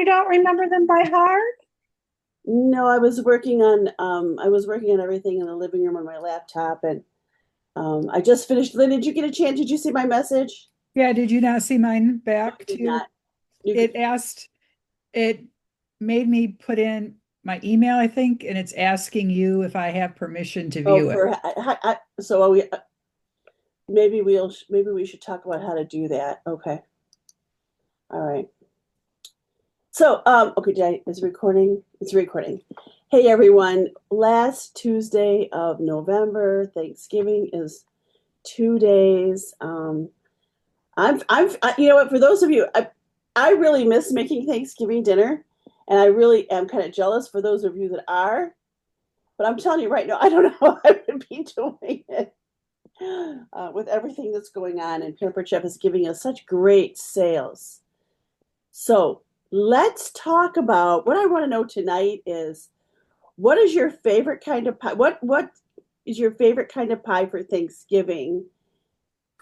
you don't remember them by heart? No, I was working on everything in the living room on my laptop, and I just finished. Lynn, did you get a chance? Did you see my message? Yeah, did you not see mine I back did too? not. You could, It asked, it made me put in my email, I think, and it's asking you if I have permission to oh, view it. so are we, maybe we should talk about how to do that. Okay, all right. So, okay, is it recording? It's recording. Hey everyone, last Tuesday of November, Thanksgiving is 2 days. You know what? For those of you, I really miss making Thanksgiving dinner, and I really am kind of jealous for those of you that are. But I'm telling you right now, I don't know how I would be doing it with everything that's going on. And Pampered Chef is giving us such great sales. So let's talk about what I want to know tonight is what is your favorite kind of pie? What is your favorite kind of pie for Thanksgiving?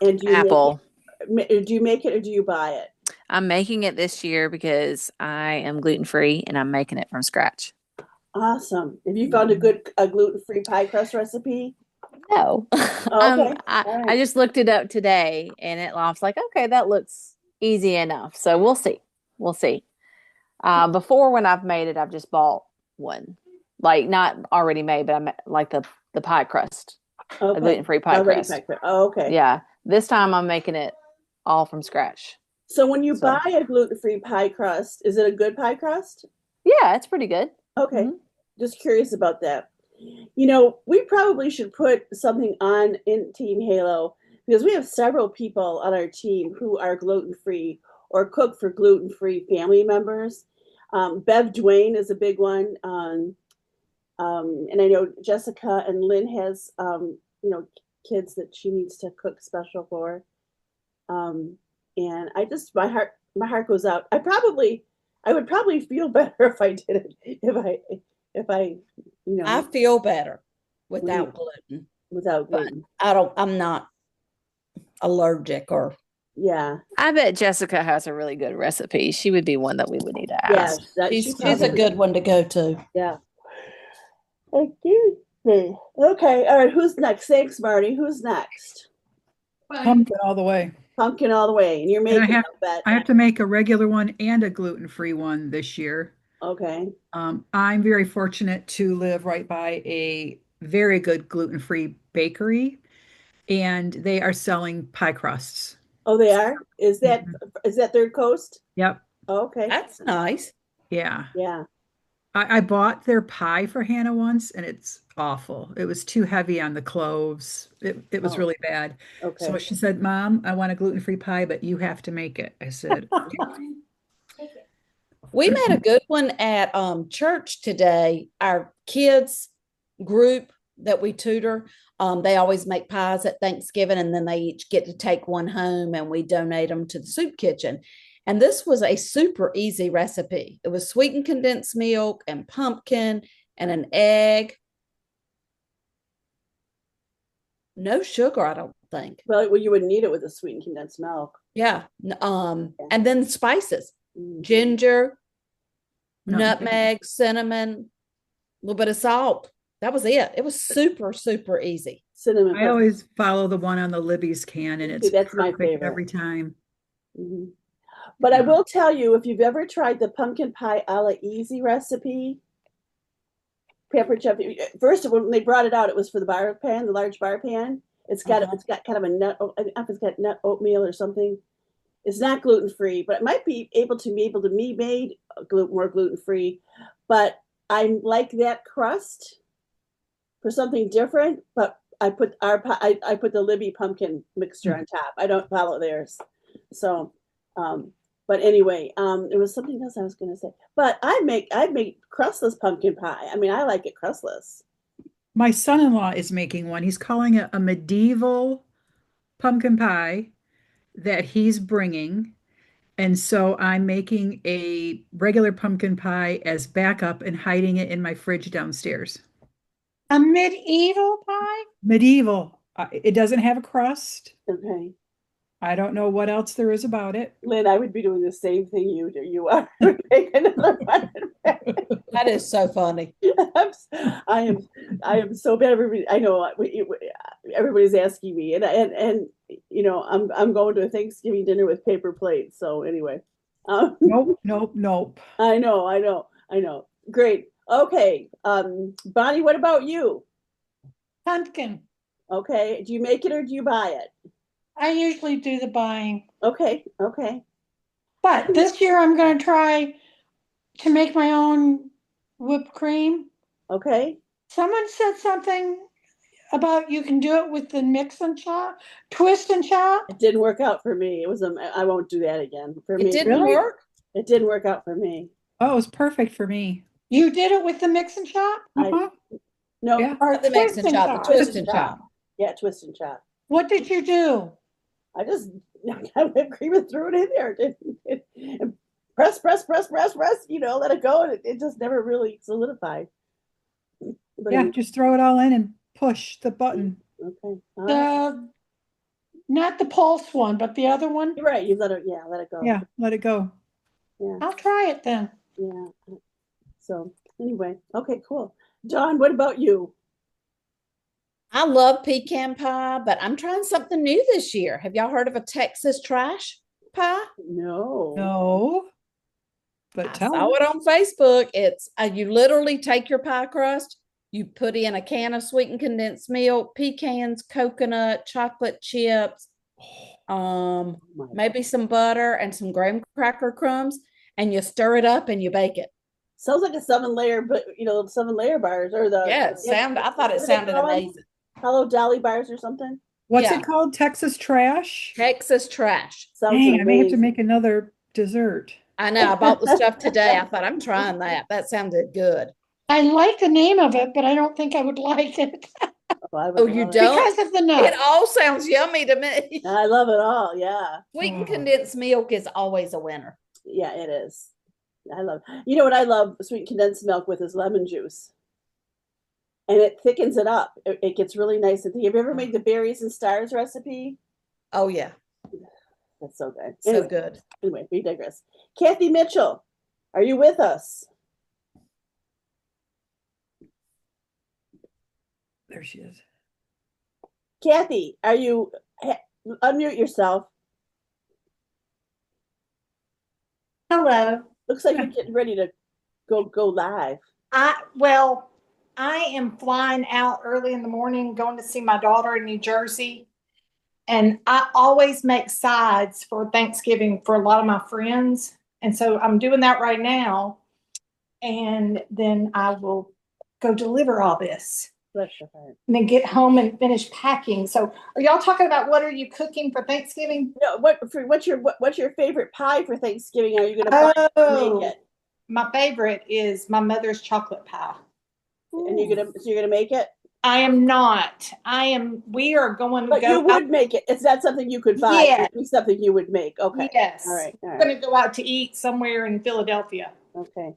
And Apple. do you make it or do you buy it? I'm making it this year because I am gluten free and I'm making it from scratch. Awesome. Have you found a gluten-free pie crust recipe? No. Oh, okay. All I right. just looked it up today and I was like, okay, that looks easy enough. So we'll see. We'll see. Before when I've made it, I've just bought one, like not already made, but like the pie crust, a Okay. gluten free pie Already crust. packed it. Oh, okay. Yeah. This time I'm making it all from scratch. So when you buy So a gluten-free pie crust, is it a good pie crust? yeah, it's pretty good. Okay. Hmm. Just curious about that. You know, we probably should put something on in Team Halo because we have several people on our team who are gluten-free or cook for gluten-free family members. Bev Dwayne is a big one. And I know Jessica and Lynn has, kids that she needs to cook special for. Um, and my heart goes out. I would probably feel better if I did it, if I, I know, feel better when you, without gluten, without but gluten. I'm not allergic or Yeah. I bet Jessica has a really good recipe. She would be one that we would need to Yeah. ask. She she's a probably, good one to go to. yeah. Excuse me. Okay. All right. Who's next? Thanks, Marty. Who's next? Pumpkin all the way. Pumpkin all the way. And you're And making, I'll bet. I have to make a regular one and a gluten-free one this year. Okay. I'm very fortunate to live right by a very good gluten-free bakery, and they are selling pie crusts. Oh, they are? Mhm. Is that Third Coast? Yep. Okay. That's nice. Yeah. Yeah. I bought their pie for Hannah once, and it's awful. It was too heavy on the cloves. It was Oh, really bad. So okay. she said, Mom, I want a gluten-free pie, but you have to make it. I said, We made a good one at church today. Our kids group that we tutor, they always make pies at Thanksgiving, and then they each get to take one home, and we donate them to the soup kitchen. And this was a super easy recipe. It was sweetened condensed milk and pumpkin and an egg. No sugar, I don't think. Well, you would need it with a sweetened condensed milk. Yeah. Yeah. And then spices, Mm. ginger, no. nutmeg, cinnamon, a little bit of salt. That was it. It was super, super easy. Cinnamon I puff. always follow the one on the Libby's can, and See, it's that's my perfect favorite. every time. Hmm. But I will tell you, if you've ever tried the pumpkin pie a la easy recipe, Pepper Chef. First of all, when they brought it out, it was for the bar pan, the large bar pan. Uh-huh. It's got kind of a nut. I don't know if it's got nut oatmeal or something. It's not gluten free, but it might be able to be made more gluten free. But I like that crust for something different. But I put the Libby pumpkin mixture on top. I don't follow theirs. So, um, but anyway, it was something else I was going to say. But I make crustless pumpkin pie. I mean, I like it crustless. My son-in-law is making one. He's calling it a medieval pumpkin pie that he's bringing. And so I'm making a regular pumpkin pie as backup and hiding it in my fridge downstairs. A medieval pie? Medieval. It doesn't have a crust. Okay. I don't know what else there is about it. Lynn, I would be doing the same thing you do. You are. Make another one. That is so funny. I am so bad. Everybody, I know everybody's asking me, and you know, I'm going to a Thanksgiving dinner with paper plates. So anyway, Nope, nope, nope. I know. Great. Okay, Bonnie, what about you? Pumpkin. Okay, do you make it or do you buy it? I usually do the buying, Okay. but this year I'm going to try to make my own whipped cream. Okay. Someone said something about you can do it with the mix and chop, twist and chop. It didn't work out for me. It was I won't do that again. For It me, didn't Really? work. it didn't work out for me. Oh, it was perfect for me. You did it with the mix and chop Uh-huh. No, Yeah. or The mix and chop, the twist and chop. chop. Yeah, twist and chop. what did you do? I just got whipped cream and threw it in there. And press. You know, let it go, and it just never really solidified. But Yeah, just throw it all in and push the button. okay. All right. The not the pulse one, but the other one. You're right. You let it. Yeah, let it go. Yeah, let it go. Yeah. I'll try it then. Yeah. So anyway, okay, cool. Dawn, what about you? I love pecan pie, but I'm trying something new this year. Have y'all heard of a Texas trash pie? No. No. But I tell saw me. it on Facebook. It's you literally take your pie crust, you put in a can of sweetened condensed milk, pecans, coconut, chocolate chips, Oh my maybe some butter and some graham cracker crumbs, and you stir it up and you bake it. Sounds like a 7-layer, but you know, 7-layer bars or the Yeah, I thought it what do they sounded call 'em? amazing. Hello Dolly bars or something. What's Yeah. it called? Texas trash? Texas trash. Sounds Dang, I may have to amazing. make another dessert. I know. I bought the stuff today. I thought I'm trying that. That sounded good. I like the name of it, but I don't think I would like it I would Oh, you love it. don't? because of the It nuts. all sounds yummy to me. I love it all. Yeah. Sweetened Oh. condensed milk is always a winner. Yeah, it is. I love. You know what I love sweet condensed milk with is lemon juice, and it thickens it up. It gets really nice. And have you ever made the berries and stars recipe? Oh yeah, That's so good. so Anyway, good. anyway, we digress. Kathy Mitchell, are you with us? There she is. Kathy, are you? Unmute yourself. Hello. Looks like you're getting ready to go live. Well, I am flying out early in the morning, going to see my daughter in New Jersey. And I always make sides for Thanksgiving for a lot of my friends. And so I'm doing that right now. And then I will go deliver all this Bless your heart. and then get home and finish packing. So are y'all talking about what are you cooking for Thanksgiving? No, what's your favorite pie for Thanksgiving? Are you going to buy it or make it? My favorite is my mother's chocolate pie. And you're gonna make it? I am not. We are going to But go. you would make it. It's not something you could buy. Yeah. It's something you would make. Okay. Yes. All right. All We're right. going to go out to eat somewhere in Philadelphia. Okay.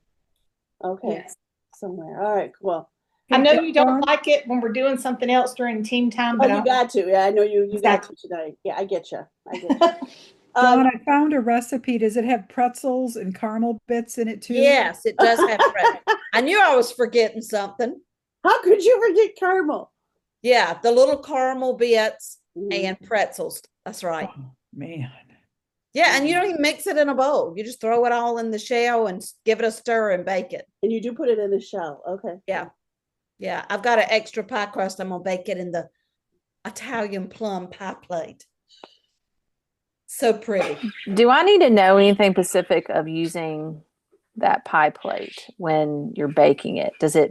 Okay. Yes. Somewhere. All right. Cool. I know Hey, you don't Dawn. like it when we're doing something else during team time, Oh, but you got to. Yeah, I know you got to Exactly. tonight. Yeah, I get you. I get you. Dawn, I found a recipe. Does it have pretzels and caramel bits in it too? Yes, it does have bread. I knew I was forgetting something. How could you forget caramel? Yeah, the little caramel bits Mhm. and pretzels. That's right. Oh, man. Yeah, and you don't even mix it in a bowl. You just throw it all in the shell and give it a stir and bake it. And you do put it in the shell. Okay. Yeah. Yeah, I've got an extra pie crust. I'm gonna bake it in the Italian plum pie plate. So pretty. Do I need to know anything specific of using that pie plate when you're baking it? Does it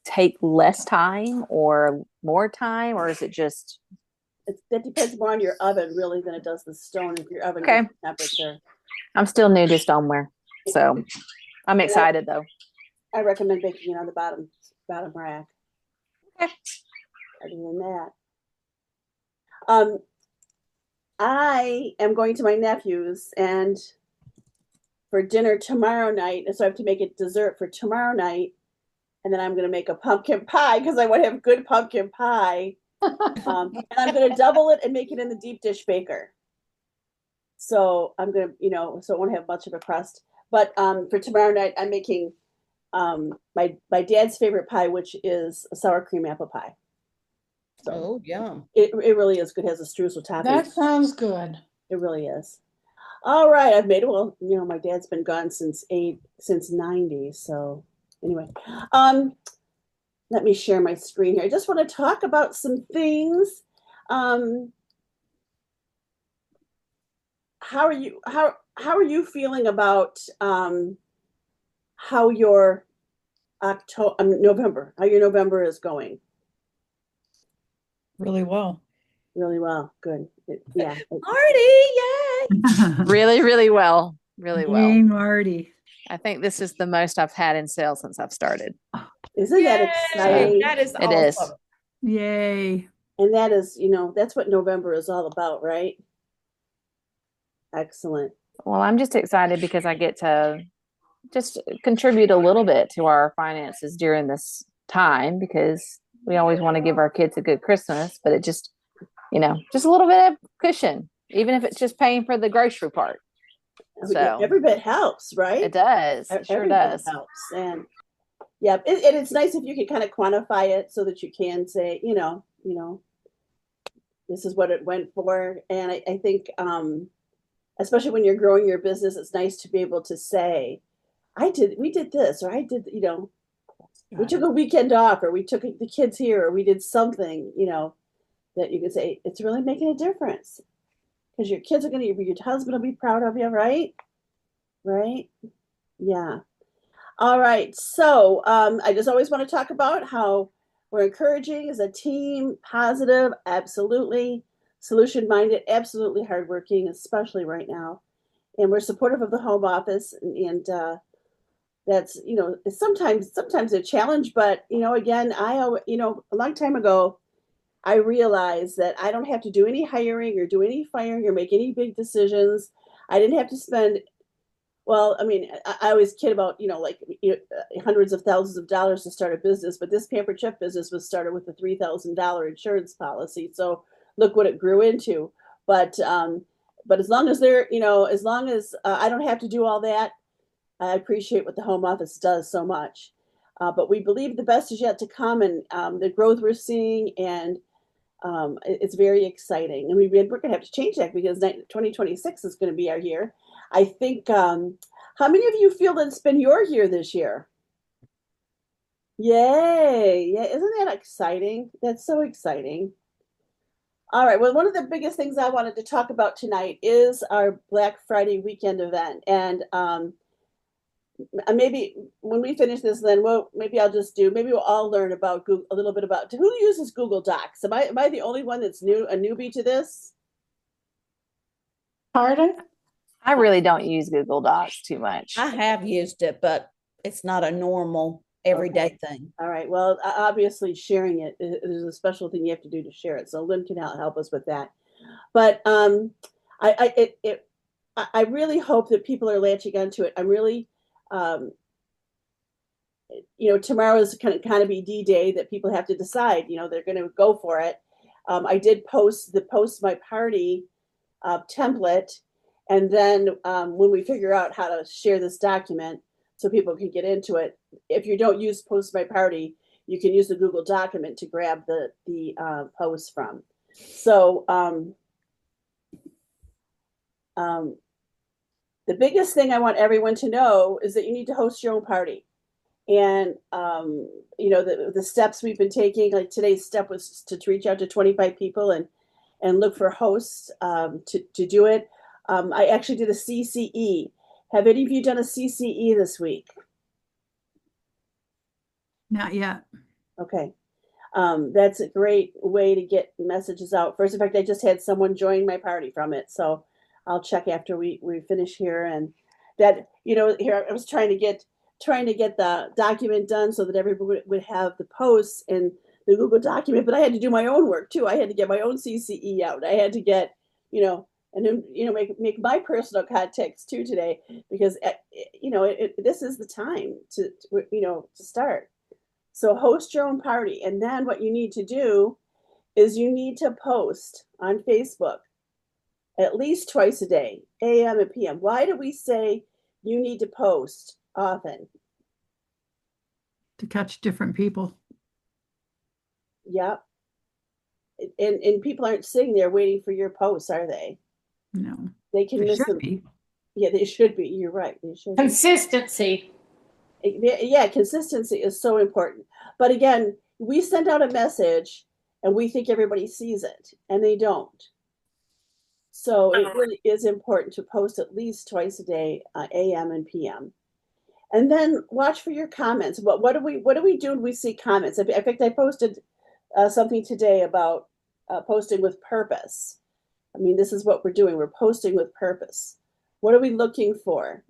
take less time or more time, or is it just That depends more on your oven really than it does the stone if your oven Okay. is temperature. I'm still new to stoneware, so I'm excited though. I recommend baking it on the bottom rack. Okay. Other than that, I am going to my nephew's and for dinner tomorrow night, and so I have to make a dessert for tomorrow night, and then I'm going to make a pumpkin pie because I want to have good pumpkin pie, and I'm going to double it and make it in the deep dish baker. So I'm gonna, so it won't have much of a crust. But for tomorrow night, I'm making my dad's favorite pie, which is a sour cream apple pie. So Oh, yum. it really is good. It has a streusel topping. That sounds good. It really is. All right, I've made it. Well, my dad's been gone since 90. So anyway, let me share my screen here. I just want to talk about some things. How are you feeling about how your November, how your November is going? Really well. Really well. Good. Yeah. Marty, yay! Really, really well. Really well. Yay, Marty. I think this is the most I've had in sales since I've started. Isn't that Yay! exciting? That is It is. awesome. Yay. And that is, that's what November is all about, right? Excellent. Well, I'm just excited because I get to just contribute a little bit to our finances during this time, because we always want to give our kids a good Christmas, but it just, just a little bit of cushion, even if it's just paying for the grocery part. So every bit helps, right? it does. It sure Every does. bit helps. And yeah, it's nice if you can kind of quantify it so that you can say, this is what it went for. And I think, especially when you're growing your business, it's nice to be able to say, we did this, or I did, we took a weekend off, or we took the kids here, or we did something, that you can say, it's really making a difference. Because your kids are your husband will be proud of you, right? Right? Yeah. All right. So I just always want to talk about how we're encouraging as a team, positive, absolutely, solution-minded, absolutely hardworking, especially right now. And we're supportive of the home office, and that's, sometimes a challenge, but, again, a long time ago, I realized that I don't have to do any hiring or do any firing or make any big decisions. I didn't have to spend, well, I mean, I always kid about, hundreds of thousands of dollars to start a business, but this Pampered Chef business was started with a $3,000 insurance policy. So look what it grew into. But as long as I don't have to do all that, I appreciate what the home office does so much. But we believe the best is yet to come, and the growth we're seeing, and it's very exciting. And we're going to have to change that because 2026 is going to be our year. I think, how many of you feel that it's been your year this year? Yay. Yeah, isn't that exciting? That's so exciting. All right. Well, one of the biggest things I wanted to talk about tonight is our Black Friday weekend event. And maybe when we finish this, then maybe we'll all learn about Google, a little bit about who uses Google Docs. Am I the only one that's a newbie to this? Pardon? I really don't use Google Docs too much. I have used it, but it's not a normal everyday thing. All right. Well, obviously sharing it is a special thing you have to do to share it. So Lynn can help us with that. But I really hope that people are latching onto it. I'm really, tomorrow is kind of be D-Day that people have to decide, they're going to go for it. I did post my party template. And then when we figure out how to share this document so people can get into it, if you don't use Post My Party, you can use the Google document to grab the post from. So the biggest thing I want everyone to know is that you need to host your own party. And, the steps we've been taking, like today's step was to reach out to 25 people and look for hosts to do it. I actually did a CCE. Have any of you done a CCE this week? Not yet. Okay. That's a great way to get messages out. First, in fact, I just had someone join my party from it. So I'll check after we finish here. And that, here I was trying to get the document done so that everybody would have the posts in the Google document, but I had to do my own work too. I had to get my own CCE out. I had to get, and then, make my personal contacts too today, because, this is the time to start. So host your own party. And then what you need to do is you need to post on Facebook at least twice a day, AM and PM. Why do we say you need to post often? To catch different people. Yep. And people aren't sitting there waiting for your posts, are they? No, They can they miss should them. be. Yeah, they should be. You're right. They should be. Consistency. Yeah, consistency is so important. But again, we send out a message and we think everybody sees it, and they don't. So it really is important to post at least twice a day, AM and PM. And then watch for your comments. What do we do when we see comments? In fact, I posted something today about posting with purpose. I mean, this is what we're doing. We're posting with purpose. What are we looking for?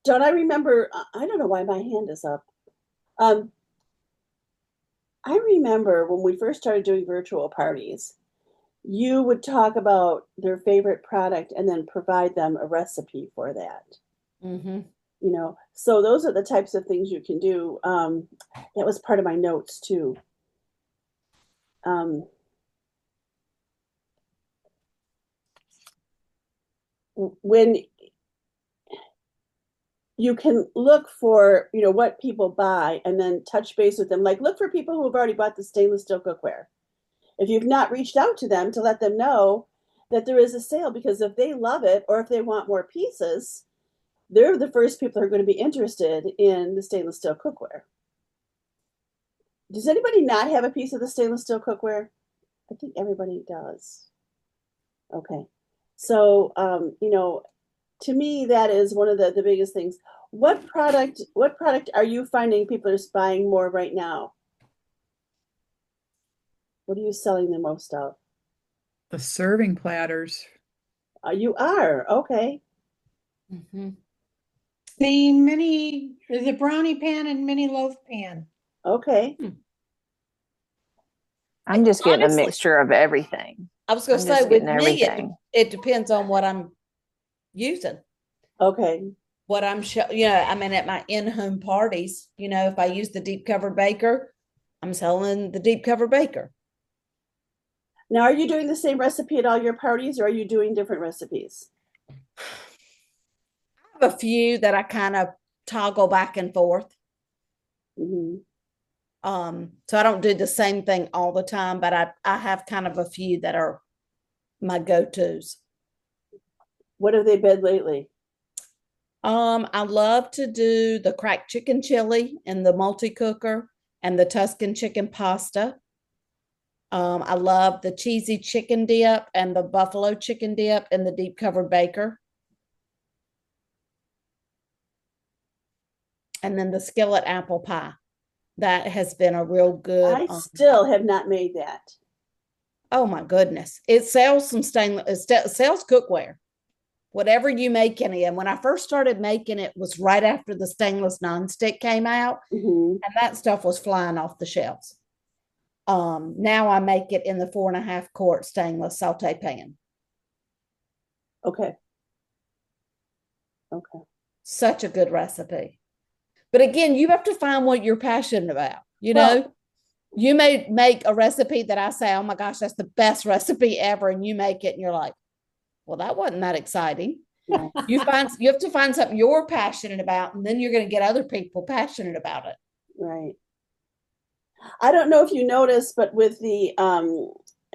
Don't I remember? I don't know why my hand is up. I remember when we first started doing virtual parties, you would talk about their favorite product and then provide them a recipe for that. Mm-hmm. You know, so those are the types of things you can do. That was part of my notes too. When you can look for, you know, what people buy and then touch base with them. Like look for people who have already bought the stainless steel cookware. If you've not reached out to them to let them know that there is a sale, because if they love it or if they want more pieces, they're the first people who are going to be interested in the stainless steel cookware. Does anybody not have a piece of the stainless steel cookware? I think everybody does. Okay. So, you know, to me, that is one of the biggest things. What product are you finding people are buying more right now? What are you selling the most of? The serving platters. You are, okay. Mm-hmm. The brownie pan and mini loaf pan. Okay. I'm just getting Honestly, a mixture of everything. I was going I'm to say, just with getting me, everything. it depends on what I'm using. Okay. What I'm you know, I mean, at my in-home parties, you know, if I use the deep cover baker, I'm selling the deep cover baker. Now, are you doing the same recipe at all your parties, or are you doing different recipes? I have a few that I kind of toggle back and forth. Mm-hmm. So I don't do the same thing all the time, but I have kind of a few that are my go-tos. What have they been lately? I love to do the cracked chicken chili in the multi-cooker and the Tuscan chicken pasta. I love the cheesy chicken dip and the buffalo chicken dip in the deep covered baker. And then the skillet apple pie. That has been a real good. I still have not made that. Oh my goodness. It sells some stainless, it sells cookware. Whatever you make in it. And when I first started making it was right after the stainless nonstick came out, Mm-hmm. and that stuff was flying off the shelves. Now I make it in the 4.5 quart stainless saute pan. Okay. Okay. Such a good recipe. But again, you have to find what you're passionate about. You know, you may make a recipe that I say, oh my gosh, that's the best recipe ever. And you make it and you're like, well, that wasn't that exciting. Yeah. You have to find something you're passionate about, and then you're going to get other people passionate about it. Right. I don't know if you noticed, but with the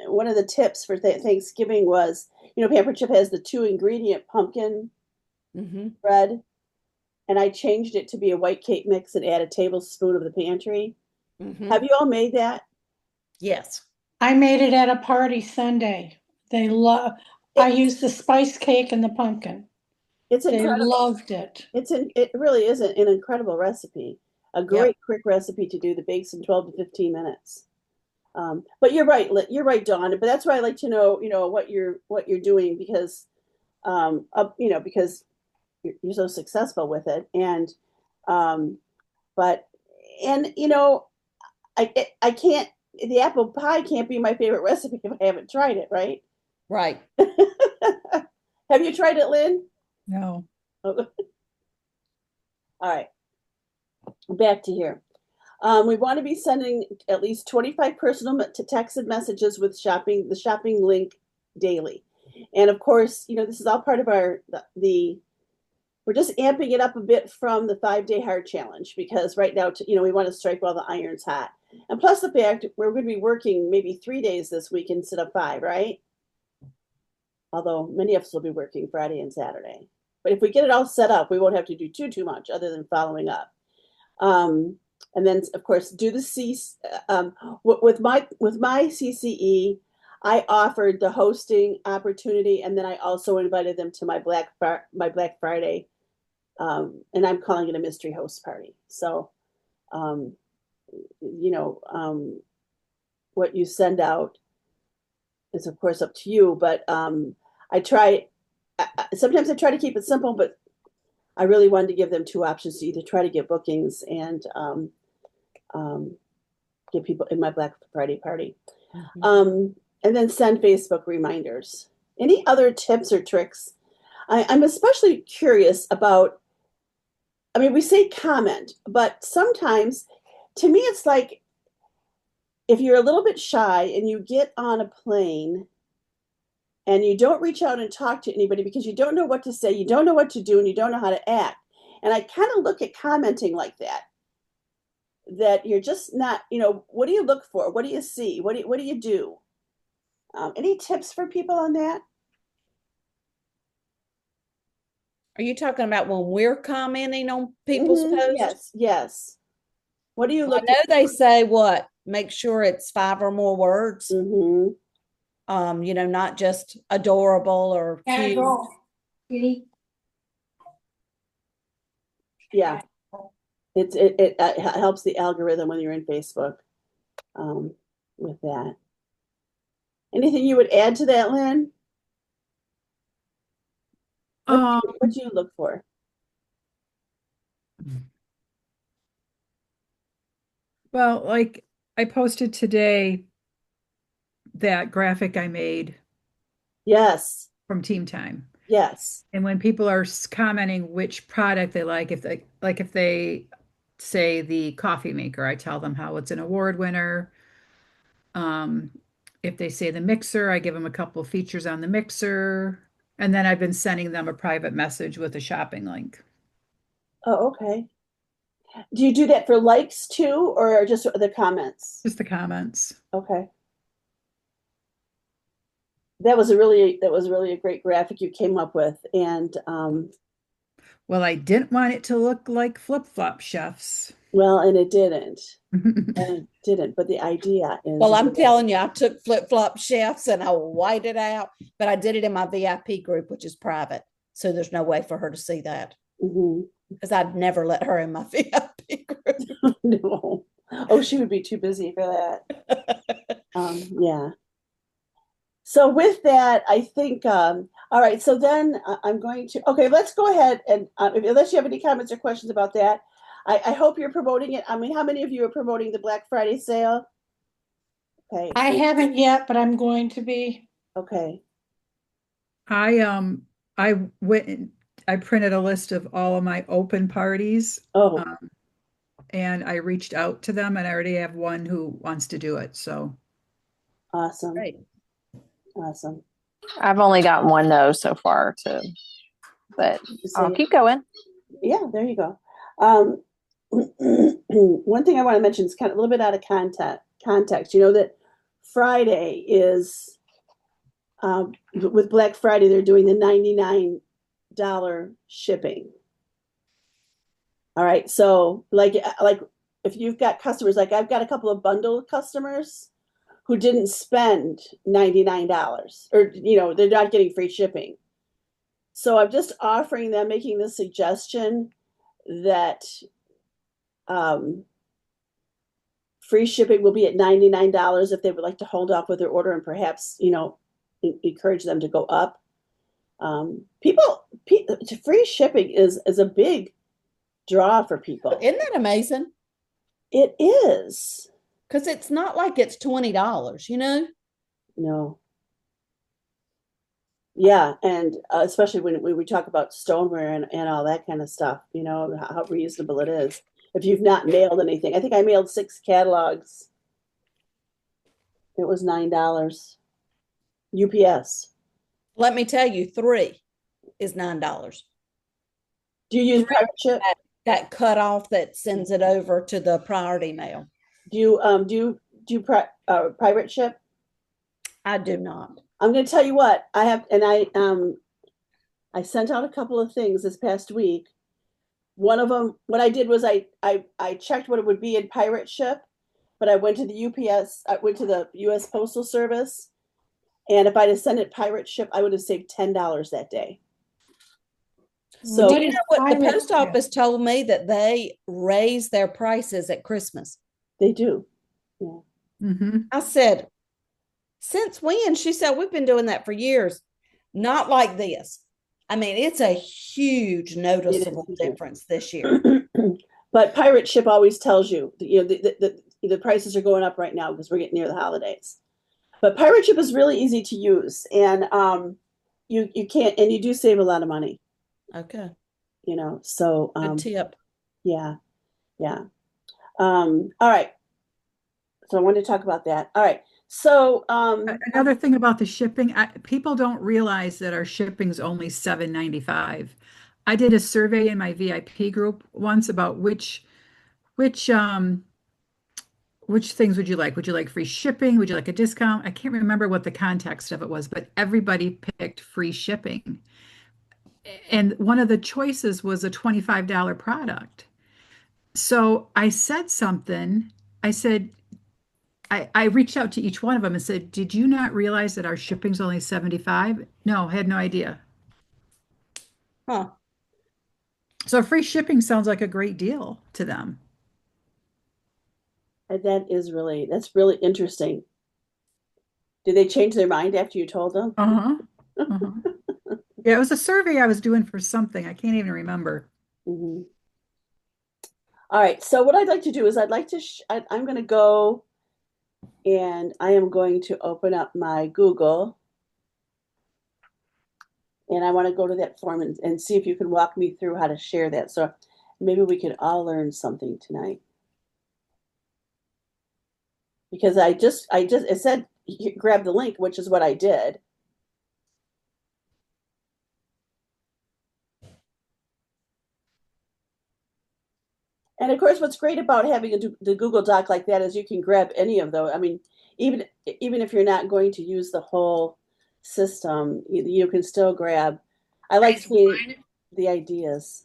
one of the tips for Thanksgiving was, you know, Pampered Chip has the 2-ingredient pumpkin bread, and I changed it to be a white cake mix and add a tablespoon of the pantry. Have you all made that? Yes. I made it at a party Sunday. I used the spice cake and the pumpkin. It's They incredible. loved it. It really is an incredible recipe. A great quick recipe to do that bakes in 12 to 15 minutes. But you're right. You're right, Dawn. But that's why I like to know, you know, what you're doing, because, you know, because you're so successful with it. And, you know, I can't. The apple pie can't be my favorite recipe if I haven't tried it. Right. Right. Have you tried it, Lynn? No. All right. Back to here. We want to be sending at least 25 personal texted messages with the shopping link daily. And of course, this is all part of we're just amping it up a bit from the 5-day hard challenge, because right now, we want to strike while the iron's hot. And plus the fact we're going to be working maybe 3 days this week instead of 5, right? Although many of us will be working Friday and Saturday. But if we get it all set up, we won't have to do too much other than following up. And then, of course, do the with my CCE. I offered the hosting opportunity, and then I also invited them to my Black Friday, and I'm calling it a mystery host party. So, what you send out is, of course, up to you. But sometimes I try to keep it simple, but I really wanted to give them 2 options to either try to get bookings and get people in my Black Friday party. Mhm. And then send Facebook reminders. Any other tips or tricks? I'm especially curious about, we say comment, but sometimes to me it's like if you're a little bit shy and you get on a plane and you don't reach out and talk to anybody because you don't know what to say, you don't know what to do, and you don't know how to act. And I kind of look at commenting like that you're just not, what do you look for? What do you see? What do you do? Any tips for people on that? Are you talking about when we're commenting on people's posts? Yes. What do you Well, look I know they say what? Make sure it's 5 or more words. Mm-hmm. Not just adorable or cute. Yeah. It helps the algorithm when you're in Facebook with that. Anything you would add to that, Lynn? What do you look for? Well, like I posted today that graphic I made Yes. from Team Time. Yes. And when people are commenting which product they like, if they say the coffee maker, I tell them how it's an award winner. Um, if they say the mixer, I give them a couple of features on the mixer. And then I've been sending them a private message with a shopping link. Oh, okay. Do you do that for likes too, or just the comments? Just the comments. Okay. That was really a great graphic you came up with. And Well, I didn't want it to look like flip-flop chefs. well, and it didn't. And it didn't, but the idea is. Well, I'm telling you, I took flip-flop chefs and I whited it out, but I did it in my VIP group, which is private. So there's no way for her to see that. Because I'd never let her in my VIP group. No. Oh, she would be too busy for that. Yeah. So with that, I think, all right, so then I'm going to, okay, let's go ahead and unless you have any comments or questions about that, I hope you're promoting it. How many of you are promoting the Black Friday sale? Okay. I haven't yet, but I'm going to be. Okay. I went and I printed a list of all of my open parties. Oh. And I reached out to them, and I already have one who wants to do it. So awesome. Great. Awesome. I've only gotten one no so far too, but I'll keep going. Yeah, there you go. One thing I want to mention is kind of a little bit out of context. You know that Friday is with Black Friday, they're doing the $99 shipping. All right, so like if you've got customers, like I've got a couple of bundle customers who didn't spend $99, or they're not getting free shipping. So I'm just offering them, making the suggestion that free shipping will be at $99 if they would like to hold off with their order and perhaps encourage them to go up. Free shipping is a big draw for people. Isn't that amazing? It is. Because it's not like it's $20, No. Yeah, and especially when we talk about stoneware and all that kind of stuff, how reasonable it is. if you've not mailed anything. I think I mailed 6 catalogs. It was $9. UPS. Let me tell you, 3 is $9. Do you use private ship? That cutoff that sends it over to the priority mail. Do you private ship? I do not. I'm going to tell you what I have, and I sent out a couple of things this past week. One of them, what I did was I checked what it would be in pirate ship, but I went to the UPS, I went to the U.S. Postal Service, and if I'd have sent it pirate ship, I would have saved $10 that day. So Do you know what the pirate post ship? office told me, that they raise their prices at Christmas? they do. Mm-hmm. I said, since when? She said, we've been doing that for years. Not like this. I mean, it's a huge noticeable huge. difference this year. But pirate ship always tells you, the prices are going up right now because we're getting near the holidays. But pirate ship is really easy to use, and you can't, and you do save a lot of money. Okay. So Good tip. yeah. All right. So I wanted to talk about that. All right. So Another thing about the shipping, people don't realize that our shipping's only $7.95. I did a survey in my VIP group once about which things would you like? Would you like free shipping? Would you like a discount? I can't remember what the context of it was, but everybody picked free shipping. And one of the choices was a $25 product. So I said something. I said, I reached out to each one of them and said, did you not realize that our shipping's only 75? No, I had no idea. Huh. So free shipping sounds like a great deal to them. that's really interesting. Did they change their mind after you told them? Uh-huh. Uh-huh. Yeah, it was a survey I was doing for something. I can't even remember. Mm-hmm. All right. So what I'd like to do is I'm going to go and I am going to open up my Google. And I want to go to that form and see if you can walk me through how to share that. So maybe we could all learn something tonight. Because it said grab the link, which is what I did. And of course, what's great about having the Google Doc like that is you can grab any of those. I mean, even if you're not going to use the whole system, you can still grab. I like seeing the ideas.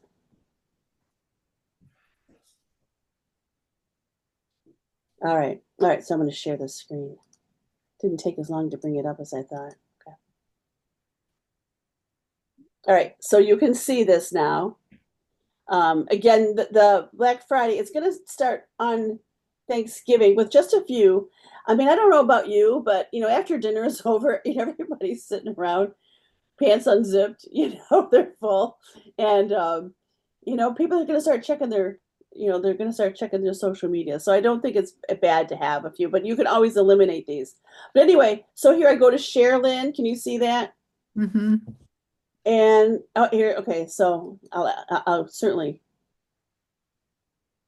All right. So I'm going to share this screen. Didn't take as long to bring it up as I thought. Okay. All right. So you can see this now. Again, the Black Friday, it's going to start on Thanksgiving with just a few. I mean, I don't know about you, but after dinner is over, everybody's sitting around, pants unzipped, they're full, and people are going to start checking they're going to start checking their social media. So I don't think it's bad to have a few, but you can always eliminate these. But anyway, so here I go to share, Lynn. Can you see that? Mm-hmm. And here, okay, so I'll certainly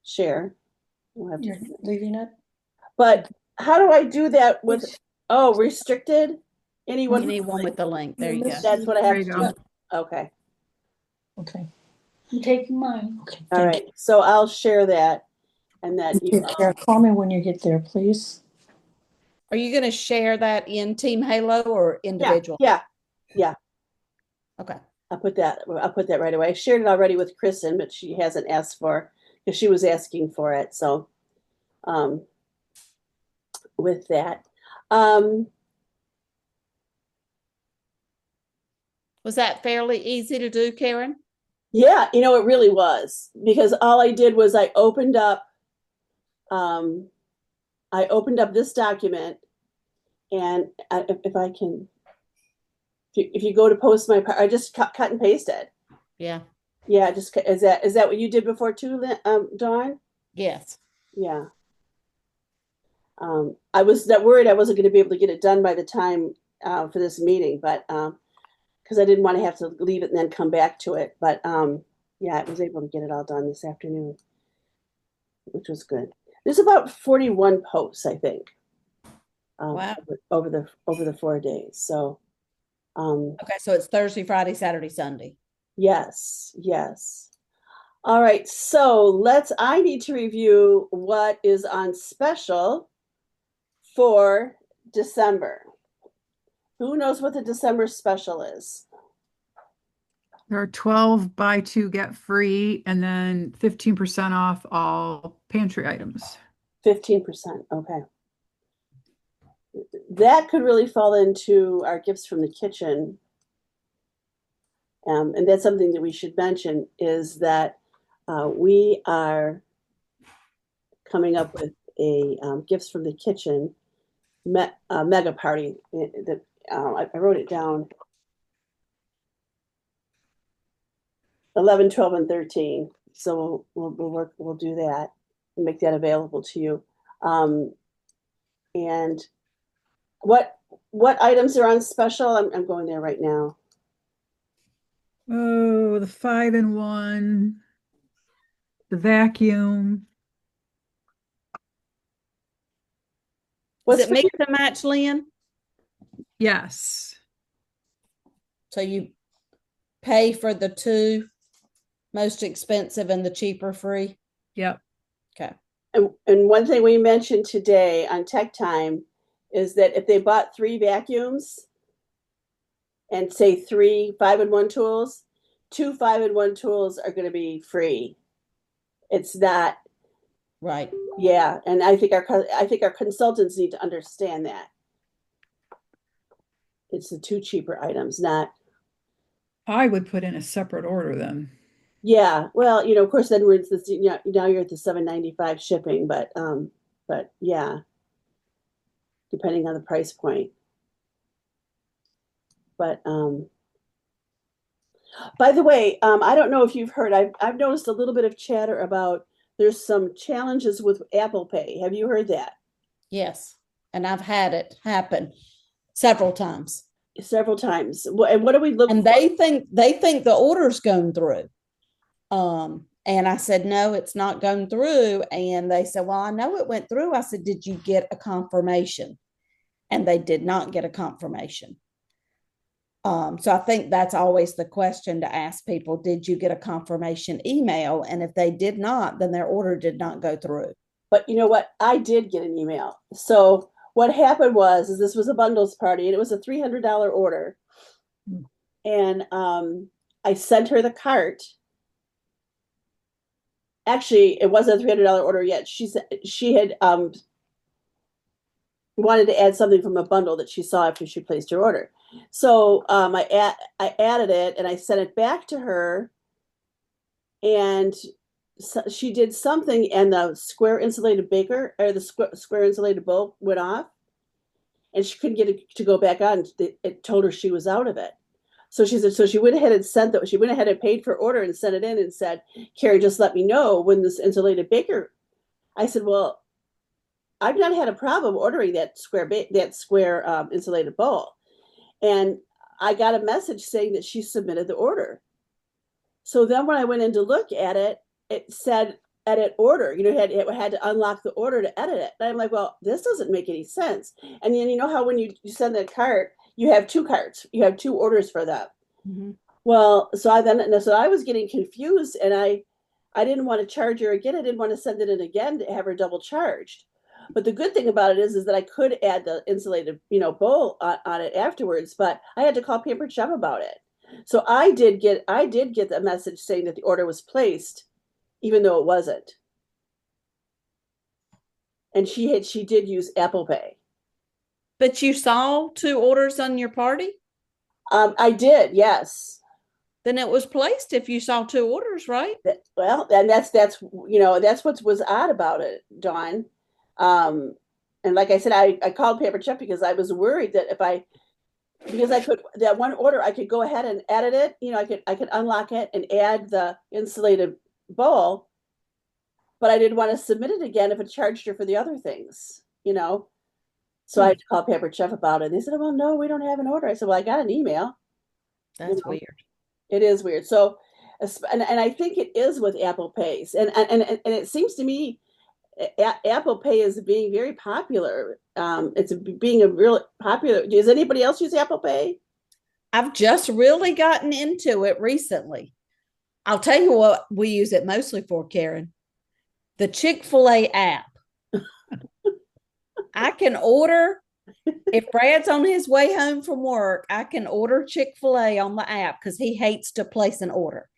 share. You're leaving it? But how do I do that with, restricted? Anyone with the link. There you go. That's what I have There to you do. go. Okay. Okay. I'm taking mine. Okay. All right. So I'll share that, and then Take care. Call me when you get there, please. Are you going to share that in Team Halo or individual? Yeah. Okay. I'll put that right away. I shared it already with Kristen, but she hasn't asked because she was asking for it. So with that. Was that fairly easy to do, Karen? Yeah, it really was, because all I did was I opened up this document, and if you go to post I just cut and pasted. Yeah. Yeah, is that what you did before too, Dawn? Yes. Yeah. I was that worried I wasn't going to be able to get it done by the time for this meeting, but because I didn't want to have to leave it and then come back to it. But yeah, I was able to get it all done this afternoon. which was good. There's about 41 posts, I think. Wow. Over the 4 days. So, Okay, so it's Thursday, Friday, Saturday, Sunday. yes. All right, so I need to review what is on special for December. Who knows what the December special is? There are 12 buy two, get free, and then 15% off all pantry items. 15%. Okay. That could really fall into our gifts from the kitchen. And that's something that we should mention is that we are coming up with a gifts from the kitchen mega party. I wrote it down. 11, 12, and 13. So we'll do that and make that available to you. And what items are on special? I'm going there right now. Oh, the 5-in-1, the vacuum. Does it mix and match, Lynn? Yes. So you pay for the two most expensive and the cheaper free? Yep. Okay. And one thing we mentioned today on Tech Time is that if they bought 3 vacuums and say 3 5-in-1 tools, 2 5-in-1 tools are going to be free. It's not right. Yeah, and I think our consultants need to understand that. It's the 2 cheaper items, not. I would put in a separate order then. Yeah, well, of course, then we're now you're at the $7.95 shipping, but yeah, depending on the price point. But by the way, I don't know if you've heard. I've noticed a little bit of chatter about there's some challenges with Apple Pay. Have you heard that? Yes, and I've had it happen several times. Several times. And what do we look? And they think the order's going through. And I said, no, it's not going through. And they said, well, I know it went through. I said, did you get a confirmation? And they did not get a confirmation. So I think that's always the question to ask people. Did you get a confirmation email? And if they did not, then their order did not go through. But you know what? I did get an email. So what happened is this was a bundles party and it was a $300 order. And I sent her the cart. Actually, it wasn't a $300 order yet. She had wanted to add something from a bundle that she saw after she placed her order. So I added it and I sent it back to her, and so she did something, and the square insulated baker or the square insulated bowl went off, and she couldn't get it to go back on. It told her she was out of it. So she said, so she went ahead and sent that. She went ahead and paid for order and sent it in and said, Carrie, just let me know when this insulated baker. I said, well, I've not had a problem ordering that square insulated bowl. And I got a message saying that she submitted the order. So then when I went in to look at it, it said edit order. It had to unlock the order to edit it. And I'm like, well, this doesn't make any sense. And then you know how when you send the cart, you have 2 carts. You have 2 orders for them. Mm-hmm. Well, so I was getting confused, and I didn't want to charge her again. I didn't want to send it in again to have her double charged. But the good thing about it is that I could add the insulated, bowl on it afterwards. But I had to call Pampered Chef about it. So I did get the message saying that the order was placed, even though it wasn't. And she did use Apple Pay. But you saw 2 orders on your party? I did, yes. Then it was placed if you saw 2 orders, right? Well, and that's what was odd about it, Dawn. And like I said, I called Pampered Chef because I was worried that because I could, that one order, I could go ahead and edit it. I could unlock it and add the insulated bowl, but I didn't want to submit it again if it charged her for the other things, So I had to call Pampered Chef about it. And they said, well, no, we don't have an order. I said, well, I got an email. That's weird. It is weird. So, and I think it is with Apple Pays. And it seems to me Apple Pay is being very popular. It's being a real popular. Does anybody else use Apple Pay? I've just really gotten into it recently. I'll tell you what we use it mostly for, Karen. The Chick-fil-A app. I can order, if Brad's on his way home from work, I can order Chick-fil-A on the app because he hates to place an order.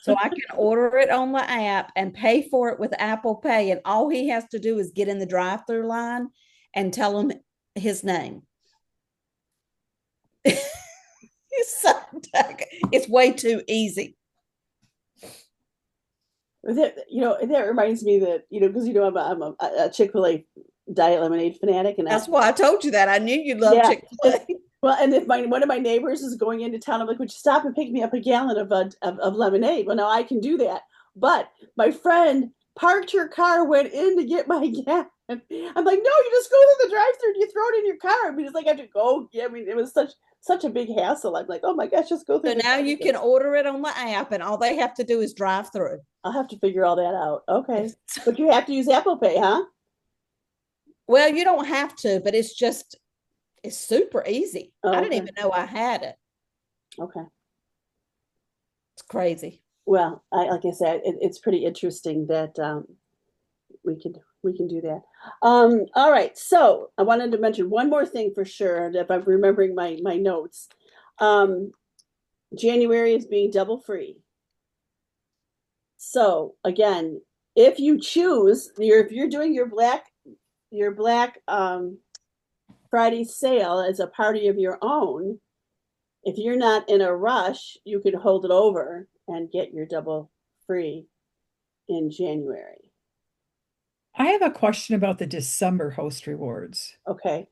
So I can order it on the app and pay for it with Apple Pay. And all he has to do is get in the drive-through line and tell him his name. It's way too easy. That reminds me that, because I'm a Chick-fil-A Diet Lemonade fanatic, and That's why I told you that. I knew you'd love Chick-fil-A. Well, and if one of my neighbors is going into town, I'm like, would you stop and pick me up a gallon of lemonade? Well, no, I can do that. But my friend parked her car, went in to get my gas. I'm like, no, you just go through the drive-through and you throw it in your car. I mean, it's like I have to go. I mean, it was such a big hassle. I'm like, oh my gosh, just go through. So now you can order it on the app, and all they have to do is drive through. I'll have to figure all that out. Okay, but you have to use Apple Pay, huh? Well, you don't have to, but it's super easy. Oh, I didn't okay. even know I had it. Okay. It's crazy. Well, like I said, it's pretty interesting that we can do that. All right. So I wanted to mention one more thing for sure, if I'm remembering my notes. January is being double free. So again, if you choose, if you're doing your Black Friday sale as a party of your own, if you're not in a rush, you could hold it over and get your double free in January. I have a question about the December host rewards. Okay.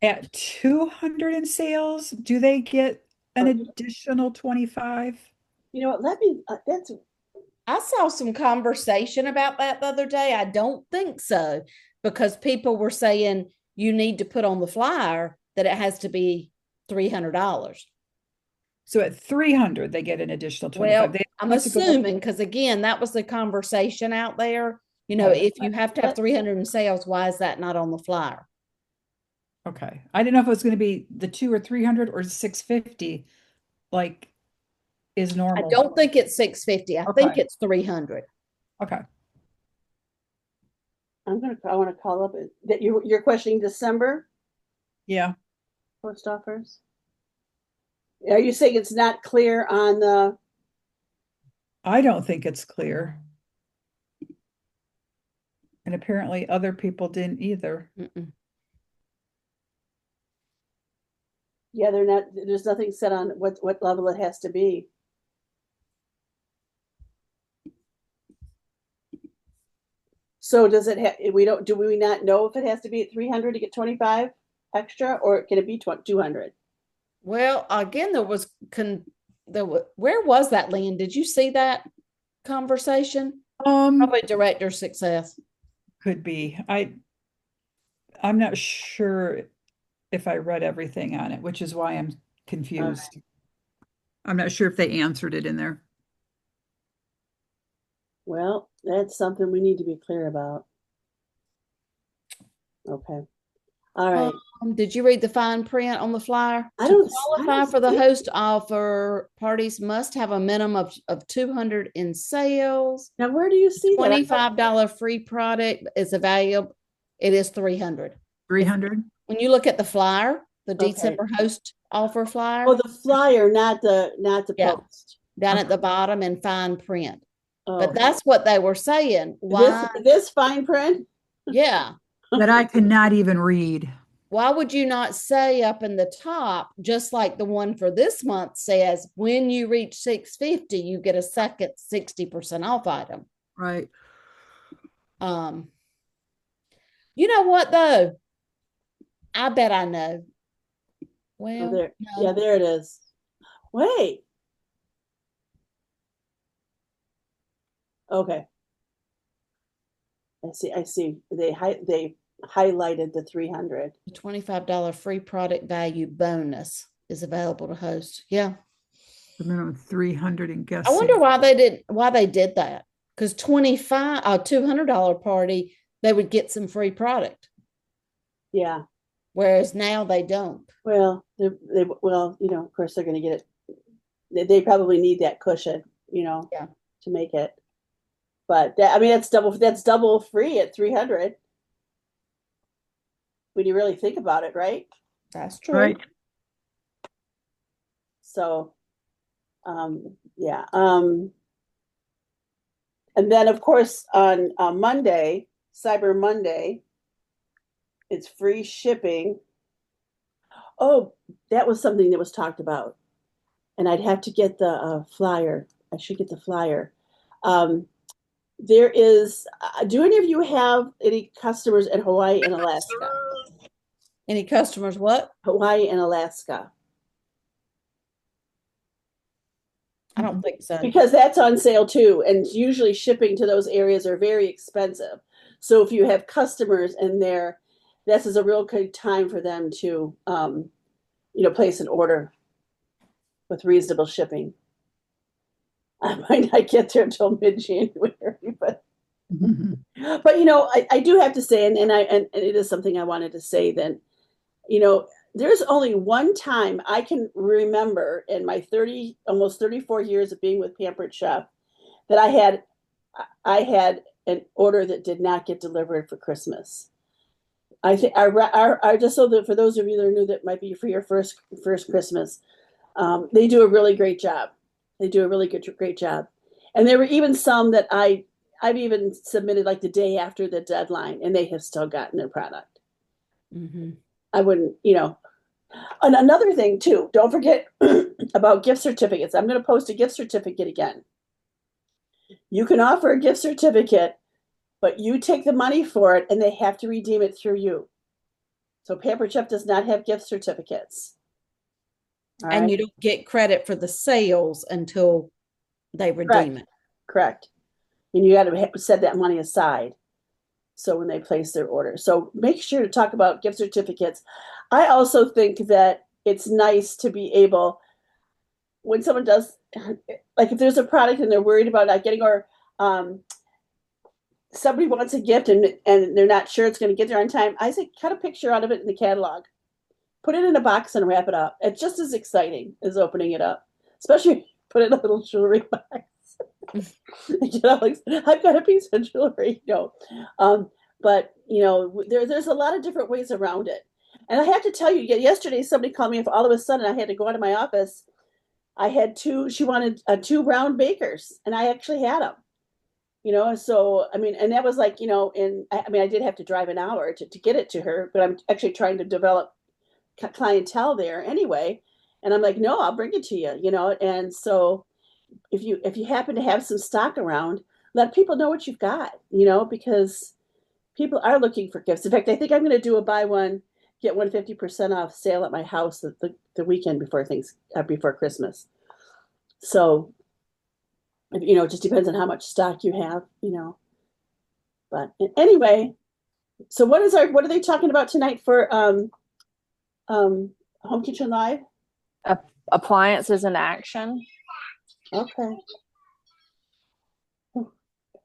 At 200 in sales, do they get an Okay. additional 25? You know what? That's I saw some conversation about that the other day. I don't think so, because people were saying you need to put on the flyer that it has to be $300. So at 300, they get an additional 25. Well, They I'm have to go- assuming, because again, that was the conversation out there. If you have to have 300 in sales, why is that not on the flyer? Okay. I didn't know if it was going to be the 200 or 300 or 650, like is I normal. don't think it's 650. I think Okay. it's 300. Okay. I want to call up that you're questioning December Yeah. post offers. Are you saying it's not clear on the? I don't think it's clear. And apparently other people didn't either. Mm-mm. Yeah, they're not. There's nothing set on what level it has to be. So does it have? Do we not know if it has to be at 300 to get 25 extra, or can it be 200? Well, again, where was that, Lynn? Did you see that conversation? Probably Director Success. Could be. I'm not sure if I read everything on it, which is why I'm confused. I'm not sure if they answered it in there. Well, that's something we need to be clear about. Okay. All right. Did you read the fine print on the flyer? I To don't qualify for the see it. host offer, parties must have a minimum of 200 in sales. Now, where do you see that? $25 free product is available. It is 300. 300? When you look at the flyer, the Okay. December host offer flyer, Oh, the flyer, not the Yeah. post. down at the bottom in fine print. Oh. But that's what they were saying. Why? This fine print? Yeah. That I cannot even read. Why would you not say up in the top, just like the one for this month says, when you reach 650, you get a second 60% off item. Right. You know what though? I bet I know. Well, Oh, there. no. Yeah, there it is. Wait. Okay. I see. They highlighted the 300. The $25 free product value bonus is available to host. Yeah. The minimum 300 in guest. I wonder why they did that. Because $200 party, they would get some free product, Yeah. whereas now they don't. Well, well, of course they're going to get it. They probably need that cushion, Yeah. to make it. But that, I mean, that's double free at 300 when you really think about it, right? That's true. Right. So, yeah. And then of course on Monday, Cyber Monday, it's free shipping. Oh, that was something that was talked about. And I'd have to get the flyer. I should get the flyer. There is, do any of you have any customers in Hawaii and Alaska? Any customers what? Hawaii and Alaska. I don't think so. Because that's on sale too. And usually shipping to those areas are very expensive. So if you have customers in there, this is a real good time for them to, place an order with reasonable shipping. I might not get there until mid-January, but I do have to say, and it is something I wanted to say then, there's only one time I can remember in my almost 34 years of being with Pampered Chef that I had an order that did not get delivered for Christmas. I think our just so that for those of you that are new, that might be for your first Christmas, they do a really great job. They do a really great job. And there were even some that I've even submitted like the day after the deadline, and they have still gotten their product. Mm-hmm. I wouldn't, And another thing too, don't forget about gift certificates. I'm going to post a gift certificate again. You can offer a gift certificate, but you take the money for it and they have to redeem it through you. So Pampered Chef does not have gift certificates. All And right? you don't get credit for the sales until they redeem it. Correct. And you got to set that money aside. So when they place their order. So make sure to talk about gift certificates. I also think that it's nice to be able, when someone does, like if there's a product and they're worried about not getting, or somebody wants a gift and they're not sure it's going to get there on time, I say cut a picture out of it in the catalog. Put it in a box and wrap it up. It's just as exciting as opening it up, especially put it in a little jewelry box. Like, I've got a piece of jewelry, but there's a lot of different ways around it. And I have to tell you, yesterday somebody called me if all of a sudden I had to go out of my office. I had she wanted 2 round bakers, and I actually had them. So I mean, and that was like, I did have to drive an hour to get it to her, but I'm actually trying to develop clientele there anyway. And I'm like, no, I'll bring it to you, and so if you happen to have some stock around, let people know what you've got, because people are looking for gifts. In fact, I think I'm going to do a buy one, get one 50% off sale at my house the weekend before Christmas. So, it just depends on how much stock you have, but anyway, so what are they talking about tonight for, Home Kitchen Live? Appliances in action. Okay.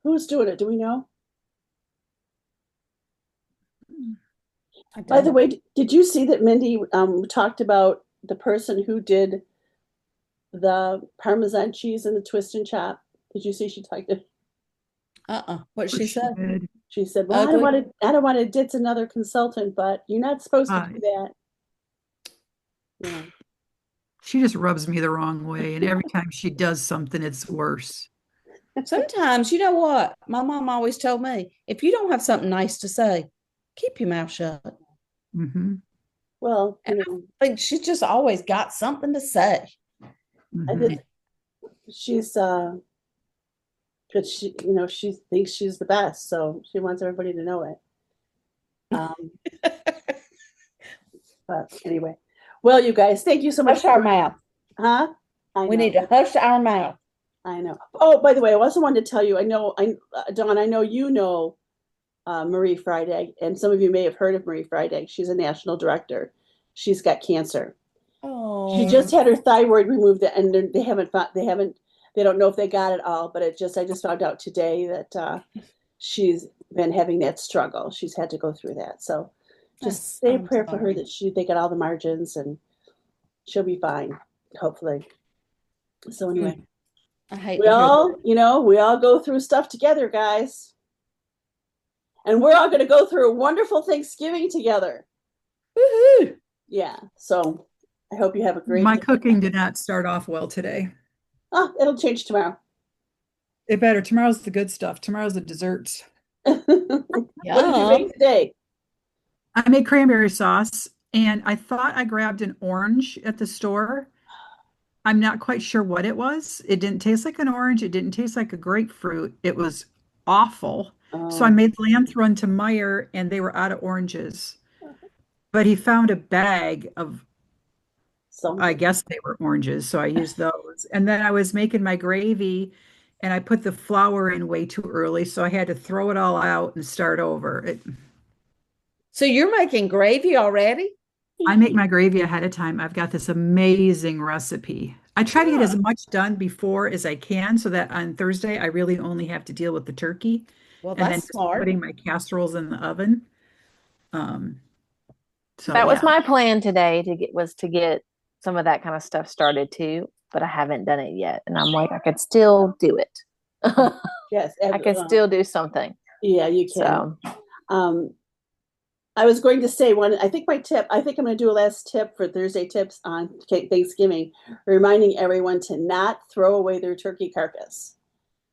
Who's doing it? Do we know? By the way, did you see that Mindy talked about the person who did the Parmesan cheese and the twist and chop? Did you see she talked to? What she said? She said, "Well, I don't want to ditch another consultant, but you're not supposed to do that." Yeah. She just rubs me the wrong way, and every time she does something, it's worse. Sometimes, you know what? My mom always told me, if you don't have something nice to say, keep your mouth shut. Mm-hmm. Well, I think she's just always got something to say. Mm-hmm. She's because she thinks she's the best, so she wants everybody to know it. But anyway, well, you guys, thank you so much. Hush our mouth. Huh? We need to hush our mouth. I know. Oh, by the way, I also wanted to tell you, Dawn, I know you know Marie Friday, and some of you may have heard of Marie Friday. She's a national director. She's got cancer. Oh. She just had her thyroid removed, and they don't know if they got it all, but I just found out today that she's been having that struggle. She's had to go through that. So just That's- say a I'm prayer for her sorry. that they get all the margins and she'll be fine, hopefully. So anyway, I hate we to hear all, we all go through stuff together, guys. And we're all going to go through a wonderful Thanksgiving together. that. Woohoo! Yeah. So I hope you have a great My day. cooking did not start off well today. Oh, it'll change tomorrow. It better. Tomorrow's the good stuff. Tomorrow's the desserts. What did you make today? I made cranberry sauce and I thought I grabbed an orange at the store. I'm not quite sure what it was. It didn't taste like an orange. It didn't taste like a grapefruit. It was awful. So I made Lance run to Meyer and they were out of oranges. But he found a bag of, I guess they were oranges. So I used those. And then I was making my gravy and I put the flour in way too early. So I had to throw it all out and start over. So you're making gravy already? I make my gravy ahead of time. I've got this amazing recipe. I try to get as much done before as I can so that on Thursday I really only have to deal with the turkey Well, and then that's just smart. putting my casseroles in the oven. So That was yeah. my plan today to get some of that kind of stuff started too, but I haven't done it yet. And I'm like, I could still do it. Yes. I could still do something. Yeah, you can. So I was going to say I think I'm going to do a last tip for Thursday tips on Thanksgiving, reminding everyone to not throw away their turkey carcass.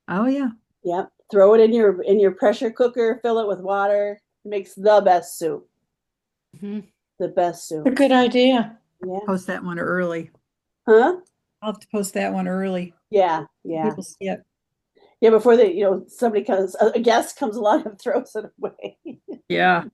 Oh yeah. Yep. Throw it in your pressure cooker, fill it with water. It makes the best soup. Mhm. The best soup. A good idea. Yeah. Post that one early. Huh? I'll have to post that one early. Yeah. Yeah. People see it. Yeah. Before somebody comes, a guest comes along and throws it away. Yeah.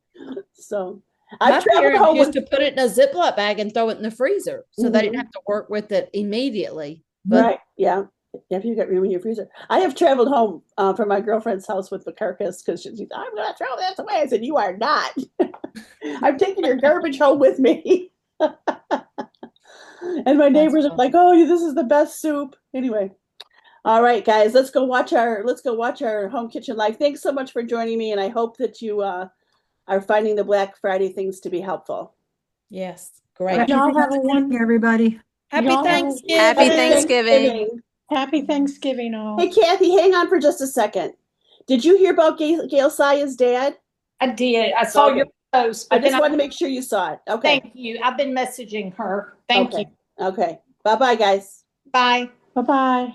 So My I've traveled parents home used with to put it in a Ziploc bag and throw it in the freezer, so they didn't Mhm. have to work with it immediately. But right. Yeah. If you got room in your freezer. I have traveled home from my girlfriend's house with the carcass because she's, I'm going to throw this away. I said, you are not. I'm taking your garbage home with me. And my neighbors are like, oh, this is the best soup. Anyway. All right, guys, let's go watch our home kitchen live. Thanks so much for joining me. And I hope that you are finding the Black Friday things to be helpful. yes, Happy great. Y'all have a Thanksgiving, everybody. Happy y'all have a- Thanksgiving. Happy Thanksgiving. Happy Thanksgiving all. Hey, Kathy, hang on for just a second. Did you hear about Gail Saya's dad? I did. I saw Okay. your post. I But just then wanted to make sure you saw it. Okay. thank you. I've been messaging her. Thank okay. you. Okay. Bye-bye, guys. Bye. Bye-bye.